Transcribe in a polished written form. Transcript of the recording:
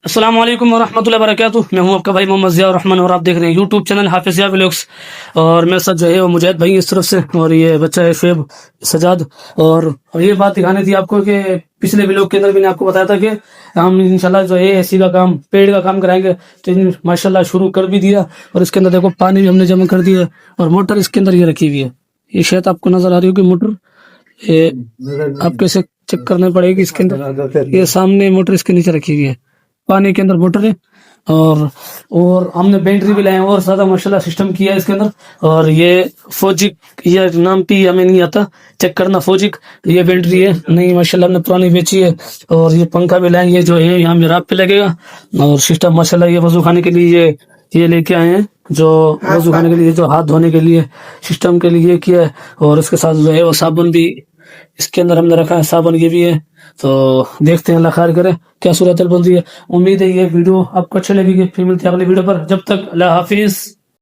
السلام علیکم ورحمۃ اللہ وبرکاتہ. میں ہوں آپ کا بھائی محمد ضیاء الرحمن اور آپ دیکھ رہے ہیں یوٹیوب چینل حافظ ضیاء ولاگس. اور میرے ساتھ جو ہے وہ مجاہد بھائی اس طرف سے، اور یہ بچہ ہے شعیب سجاد. اور یہ بات دکھانی تھی آپ کو کہ پچھلے ولاگ کے اندر بھی نے آپ کو بتایا تھا کہ ہم انشاءاللہ جو ہے اے سی کا کام، پیڑ کا کام کرائیں گے. تو ماشاءاللہ شروع کر بھی دیا. اور اس کے اندر دیکھو پانی بھی ہم نے جمع کر دیا. اور موٹر اس کے اندر یہ رکھی ہوئی ہے. یہ شاید آپ کو نظر آ رہی ہوگی موٹر. یہ آپ کیسے چیک کرنے پڑے گی اس کے اندر. یہ سامنے موٹر اس کے نیچے رکھی ہوئی ہے، پانی کے اندر موٹر ہے. اور ہم نے بیٹری بھی لائے ہیں اور زیادہ ماشاءاللہ سسٹم کیا ہے اس کے اندر. اور یہ فوجک، یہ نام بھی ہمیں نہیں آتا، چیک کرنا فوجک. یہ بیٹری ہے نہیں ماشاءاللہ ہم نے پرانی بیچی ہے. اور یہ پنکھا بھی لائیں گے جو ہے یہاں میراب پہ لگے گا. اور سسٹم ماشاءاللہ یہ وضو خانے کے لیے یہ لے کے آئے ہیں، جو وضو خانے کے لیے، جو ہاتھ دھونے کے لیے سسٹم کے لیے کیا ہے. اور اس کے ساتھ جو ہے وہ صابن بھی اس کے اندر ہم نے رکھا ہے، صابن یہ بھی ہے. تو دیکھتے ہیں اللہ خیر کرے کیا صورت حال بن رہی ہے. امید ہے یہ ویڈیو آپ کو اچھے لگے گی. پھر ملتے ہیں اگلی ویڈیو پر، جب تک اللہ حافظ.